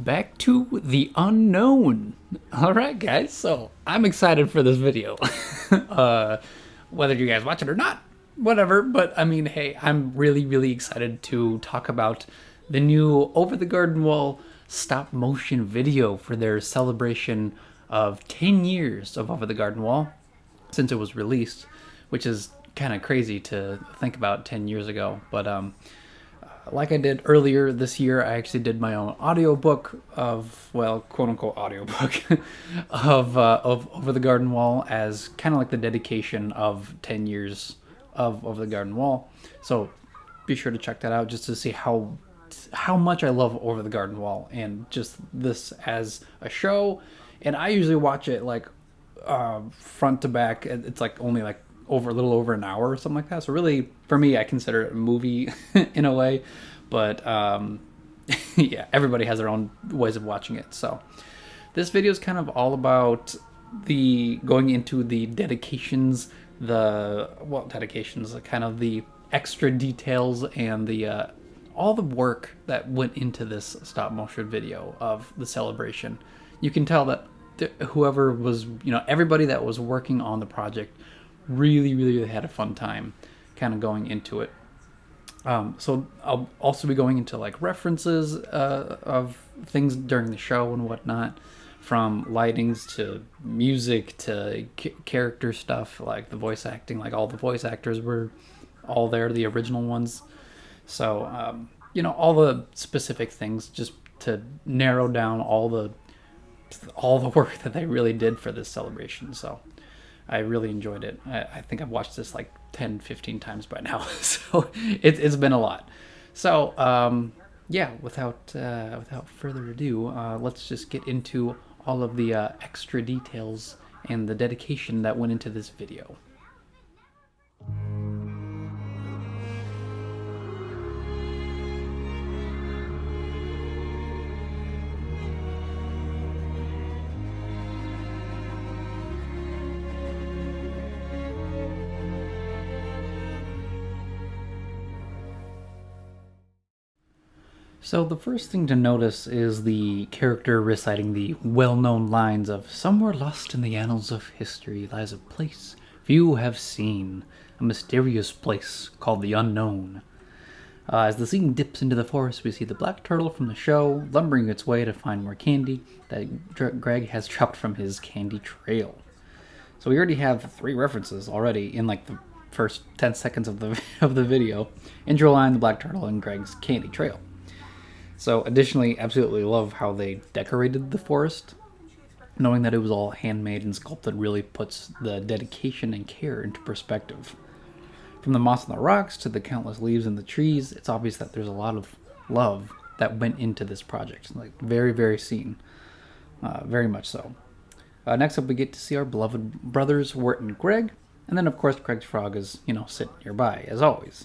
back to the unknown. All right, guys. So I'm excited for this video. Whether you guys watch it or not, whatever. But I mean, hey, I'm really excited to talk about the new Over the Garden Wall stop motion video for their celebration of 10 years of Over the Garden Wall since it was released, which is kind of crazy to think about 10 years ago. But like I did earlier this year, I actually did my own audiobook of, well, quote unquote audiobook of Over the Garden Wall as kind of like the dedication of 10 years of Over the Garden Wall. So be sure to check that out just to see how much I love Over the Garden Wall and just this as a show. And I usually watch it like front to back. It's like only like a little over an hour or something like that. So really, for me, I consider it a movie in a way. But yeah, everybody has their own ways of watching it. So this video is kind of all about the going into the dedications, kind of the extra details and the all the work that went into this stop motion video of the celebration. You can tell that whoever was, everybody that was working on the project really had a fun time kind of going into it. So I'll also be going into like references of things during the show and whatnot, from lightings to music to character stuff, like the voice acting. Like all the voice actors were all there, the original ones. So all the specific things, just to narrow down all the work that they really did for this celebration. So I really enjoyed it. I think I've watched this like 10, 15 times by now. So it's been a lot. So yeah, without further ado, let's just get into all of the extra details and the dedication that went into this video. So the first thing to notice is the character reciting the well-known lines of "Somewhere lost in the annals of history lies a place few have seen, a mysterious place called the Unknown." As the scene dips into the forest, we see the black turtle from the show lumbering its way to find more candy that Greg has chopped from his candy trail. So we already have 3 references already in like the first 10 seconds of the video: Androline, the black turtle, and Greg's candy trail. So additionally, absolutely love how they decorated the forest. Knowing that it was all handmade and sculpted really puts the dedication and care into perspective. From the moss on the rocks to the countless leaves in the trees, it's obvious that there's a lot of love that went into this project. Like very seen, very much so. Next up, we get to see our beloved brothers, Wirt and Greg. And then of course, Greg's frog is, sitting nearby, as always.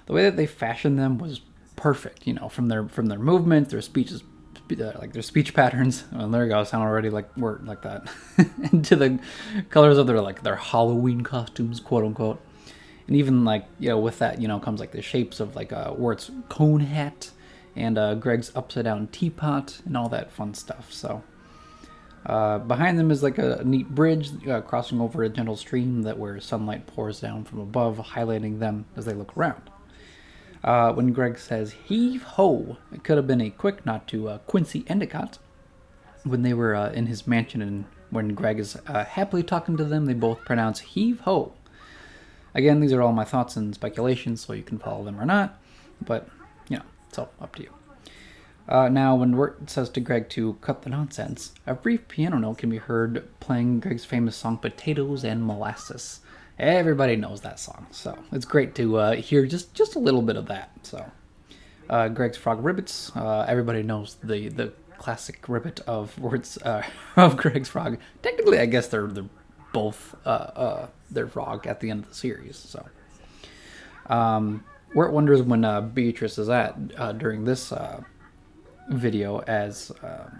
The way that they fashioned them was perfect, from their movement, their speeches, like their speech patterns. Oh, there you go, I sound already like Wirt like that. And to the colors of their Halloween costumes, quote unquote. And even like, with that, comes like the shapes of like Wirt's cone hat and Greg's upside down teapot and all that fun stuff. So behind them is like a neat bridge crossing over a gentle stream where sunlight pours down from above, highlighting them as they look around. When Greg says "heave ho," it could have been a quick nod to Quincy Endicott when they were in his mansion, and when Greg is happily talking to them, they both pronounce "heave ho." Again, these are all my thoughts and speculations, so you can follow them or not, but it's all up to you. Now, when Wirt says to Greg to cut the nonsense, a brief piano note can be heard playing Greg's famous song "Potatoes and Molasses." Everybody knows that song, so it's great to hear just a little bit of that. So, Greg's frog ribbits. Everybody knows the classic ribbit of Wirt's of Greg's frog. Technically, I guess they're both their frog at the end of the series. So, Wirt wonders when Beatrice is at during this video, as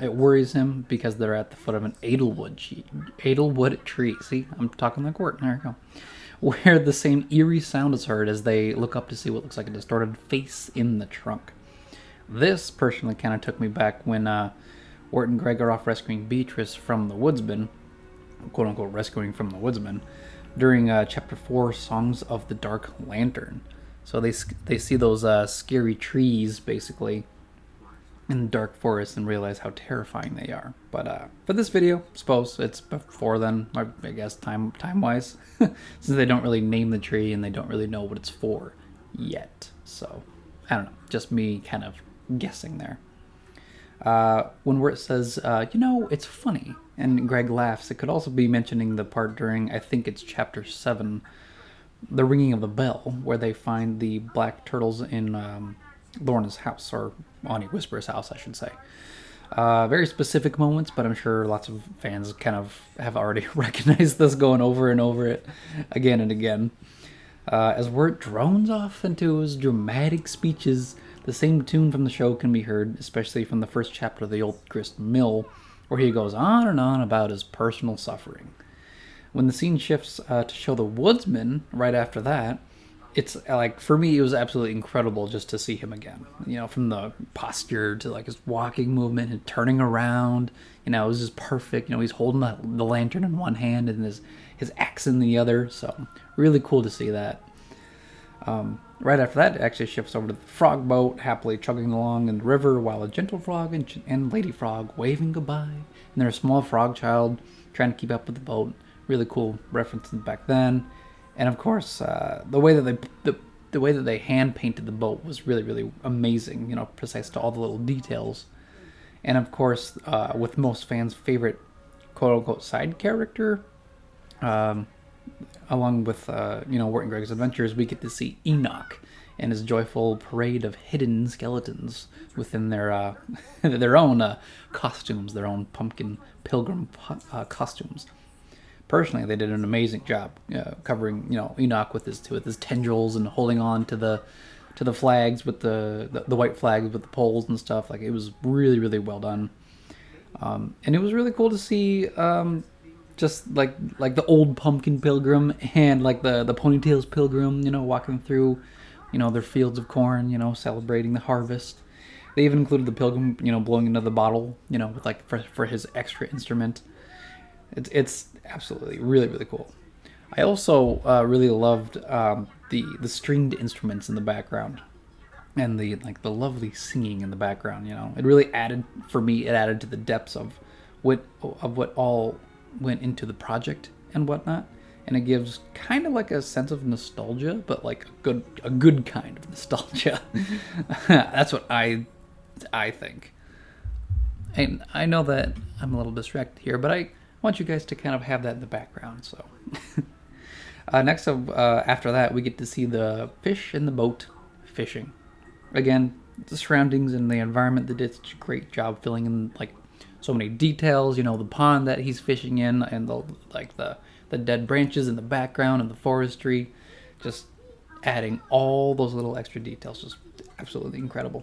it worries him because they're at the foot of an Edelwood tree. See, I'm talking like Wirt. There we go. Where the same eerie sound is heard as they look up to see what looks like a distorted face in the trunk. This personally kind of took me back when Wirt and Greg are off rescuing Beatrice from the woodsman, quote unquote rescuing from the woodsman, during chapter 4, Songs of the Dark Lantern. So they see those scary trees basically in the dark forest and realize how terrifying they are. But for this video, I suppose it's before then, I guess time wise, since they don't really name the tree and they don't really know what it's for yet. So I don't know, just me kind of guessing there. When Wirt says, it's funny, and Greg laughs, it could also be mentioning the part during, I think it's chapter 7, The Ringing of the Bell, where they find the black turtles in Lorna's house, or Ani Whisper's house, I should say. Very specific moments, but I'm sure lots of fans kind of have already recognized this going over and over it again and again. As Wirt drones off into his dramatic speeches, the same tune from the show can be heard, especially from the first chapter of The Old Grist Mill, where he goes on and on about his personal suffering. When the scene shifts to show the woodsman right after that, it's like, for me, it was absolutely incredible just to see him again. From the posture to like his walking movement and turning around, it was just perfect. He's holding the lantern in one hand and his axe in the other. So really cool to see that. Right after that, it actually shifts over to the frog boat, happily chugging along in the river, while a gentle frog and lady frog waving goodbye, and there's a small frog child trying to keep up with the boat. Really cool reference back then. And of course, the way that they hand painted the boat was really, really amazing. Precise to all the little details. And of course, with most fans' favorite quote unquote side character, along with Wirt and Greg's adventures, we get to see Enoch and his joyful parade of hidden skeletons within their their own costumes, their own pumpkin pilgrim costumes. Personally, they did an amazing job covering Enoch with his tendrils and holding on to the flags with the white flags with the poles and stuff. Like, it was really, really well done, and it was really cool to see just like the old pumpkin pilgrim and like the ponytails pilgrim, walking through their fields of corn, celebrating the harvest. They even included the pilgrim, blowing into the bottle, with like for his extra instrument. It's absolutely really, really cool. I also really loved the stringed instruments in the background and the lovely singing in the background. It really added, for me, to the depths of what all went into the project and whatnot. And it gives kind of like a sense of nostalgia, but like a good kind of nostalgia. That's what I think. And I know that I'm a little distracted here, but I want you guys to kind of have that in the background. So next up, after that, we get to see the fish in the boat fishing. Again, the surroundings and the environment, that did such a great job filling in like so many details. The pond that he's fishing in, and the dead branches in the background and the forestry, just adding all those little extra details, just absolutely incredible.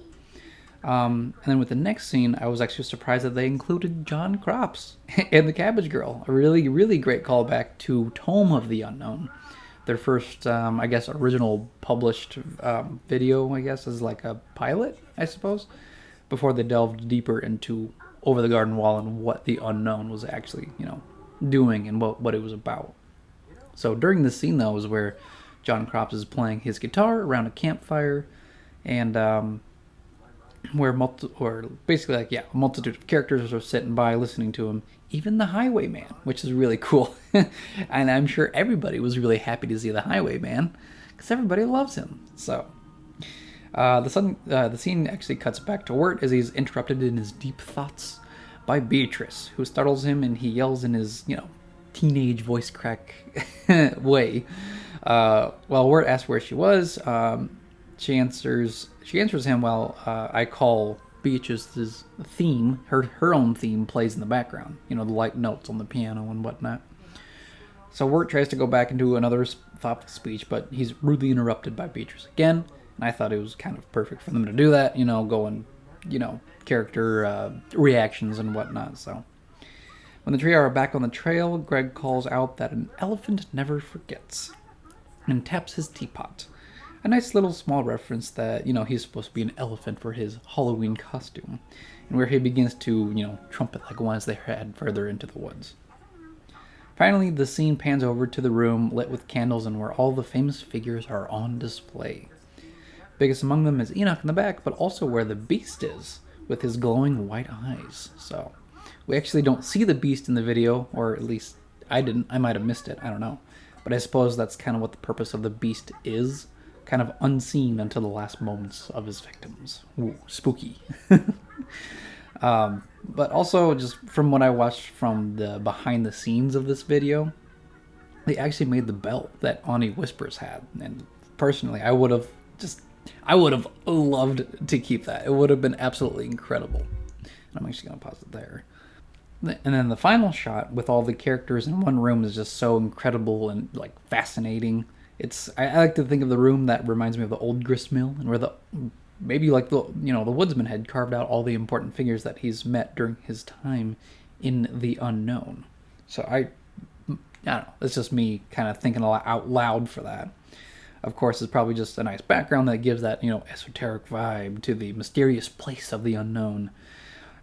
And then with the next scene, I was actually surprised that they included John Crops and the Cabbage Girl. A really, really great callback to Tome of the Unknown. Their first, I guess, original published video, I guess, is like a pilot, I suppose, before they delved deeper into Over the Garden Wall and what the Unknown was actually, doing and what it was about. So during this scene, though, is where John Crops is playing his guitar around a campfire, and where a multitude of characters are sitting by listening to him, even the Highwayman, which is really cool. And I'm sure everybody was really happy to see the Highwayman, because everybody loves him. So the scene actually cuts back to Wirt as he's interrupted in his deep thoughts by Beatrice, who startles him, and he yells in his teenage voice crack way. While Wirt asks where she was, she answers him while I call Beatrice's theme, her own theme, plays in the background. The light notes on the piano and whatnot. So Wirt tries to go back into another thoughtful speech, but he's rudely interrupted by Beatrice again. And I thought it was kind of perfect for them to do that, going, character reactions and whatnot. So when the trio are back on the trail, Greg calls out that an elephant never forgets and taps his teapot. A nice little small reference that, he's supposed to be an elephant for his Halloween costume, and where he begins to, trumpet like one as they head further into the woods. Finally, the scene pans over to the room lit with candles and where all the famous figures are on display. Biggest among them is Enoch in the back, but also where the Beast is, with his glowing white eyes. So, we actually don't see the Beast in the video, or at least I didn't. I might have missed it, I don't know. But I suppose that's kind of what the purpose of the Beast is, kind of unseen until the last moments of his victims. Ooh, spooky. But also, just from what I watched from the behind the scenes of this video, they actually made the bell that Ani Whispers had. And personally, I would have loved to keep that. It would have been absolutely incredible. And I'm actually going to pause it there. And then the final shot with all the characters in one room is just so incredible and like fascinating. I like to think of the room that reminds me of the old grist mill, and where the woodsman had carved out all the important figures that he's met during his time in the unknown. So I don't know. It's just me kind of thinking out loud for that. Of course, it's probably just a nice background that gives that, esoteric vibe to the mysterious place of the unknown.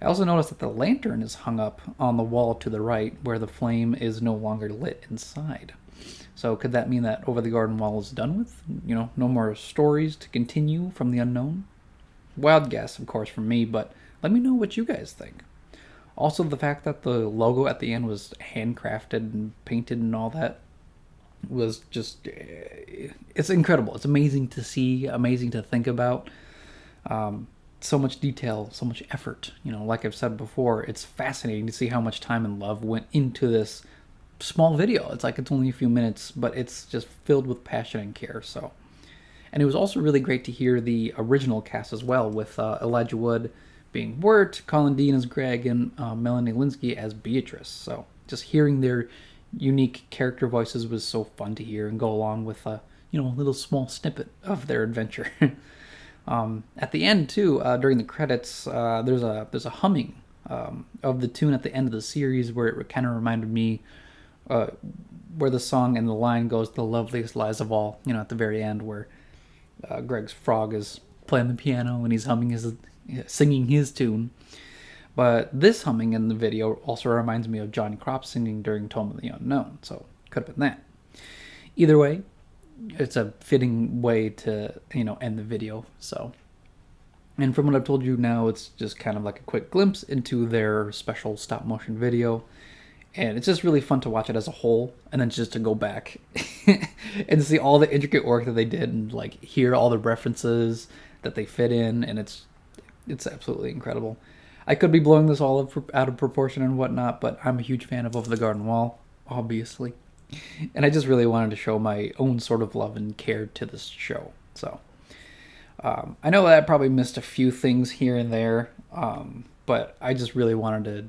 I also noticed that the lantern is hung up on the wall to the right, where the flame is no longer lit inside. So could that mean that Over the Garden Wall is done with? No more stories to continue from the unknown? Wild guess, of course, from me, but let me know what you guys think. Also, the fact that the logo at the end was handcrafted and painted and all that was just, it's incredible. It's amazing to see, amazing to think about. So much detail, so much effort. Like I've said before, it's fascinating to see how much time and love went into this small video. It's only a few minutes, but it's just filled with passion and care. So, and it was also really great to hear the original cast as well, with Elijah Wood being Wirt, Colin Dean as Greg, and Melanie Lynskey as Beatrice. So just hearing their unique character voices was so fun to hear and go along with a little small snippet of their adventure. At the end too, during the credits, there's a humming of the tune at the end of the series, where it kind of reminded me where the song and the line goes, "The loveliest lies of all," at the very end, where Greg's frog is playing the piano and he's singing his tune. But this humming in the video also reminds me of Johnny Crop singing during Tome of the Unknown, so could have been that. Either way, it's a fitting way to, end the video. So, and from what I've told you now, it's just kind of like a quick glimpse into their special stop motion video. And it's just really fun to watch it as a whole, and then just to go back and see all the intricate work that they did, and hear all the references that they fit in, and it's absolutely incredible. I could be blowing this all out of proportion and whatnot, but I'm a huge fan of Over the Garden Wall, obviously. And I just really wanted to show my own sort of love and care to this show. So, I know that I probably missed a few things here and there, but I just really wanted to,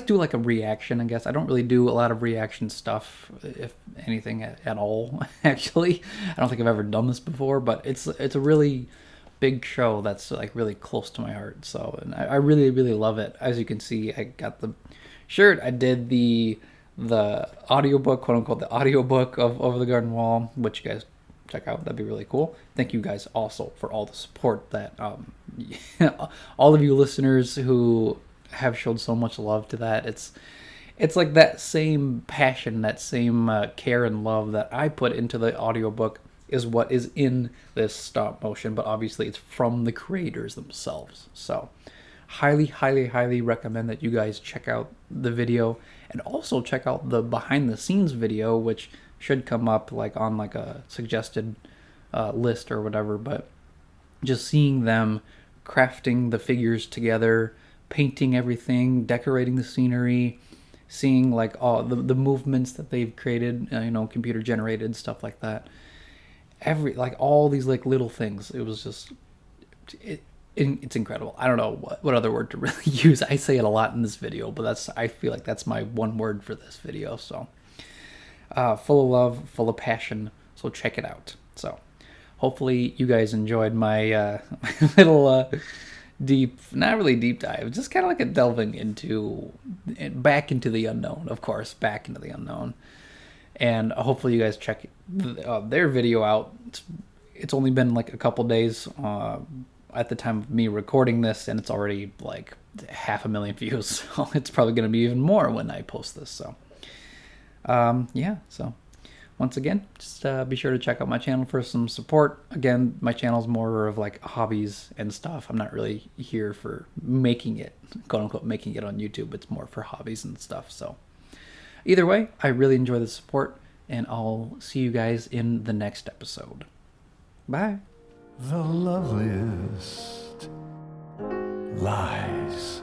do a reaction, I don't really do a lot of reaction stuff, if anything at all, actually. I don't think I've ever done this before, but it's a really big show that's really close to my heart. So, and I really, really love it. As you can see, I got the shirt. I did the audiobook, quote unquote, the audiobook of Over the Garden Wall, which you guys check out. That'd be really cool. Thank you guys also for all the support that all of you listeners who have showed so much love to that. It's like that same passion, that same care and love that I put into the audiobook is what is in this stop motion, but obviously it's from the creators themselves. So highly, highly, highly recommend that you guys check out the video, and also check out the behind the scenes video, which should come up on a suggested list or whatever. But just seeing them crafting the figures together, painting everything, decorating the scenery, seeing all the movements that they've created, computer generated stuff like that. All these little things. It was just it's incredible. I don't know what other word to really use. I say it a lot in this video, but I feel like that's my one word for this video. So full of love, full of passion. So check it out. So hopefully you guys enjoyed my little deep, not really deep dive, just kind of a delving back into the unknown, of course, back into the unknown. And hopefully you guys check their video out. it's only been like a couple days at the time of me recording this, and it's already like 500,000 views. So it's probably going to be even more when I post this. So yeah, so once again, just be sure to check out my channel for some support. Again, my channel's more of like hobbies and stuff. I'm not really here for making it, quote unquote, making it on YouTube. It's more for hobbies and stuff. So either way, I really enjoy the support, and I'll see you guys in the next episode. Bye. The loveliest lies.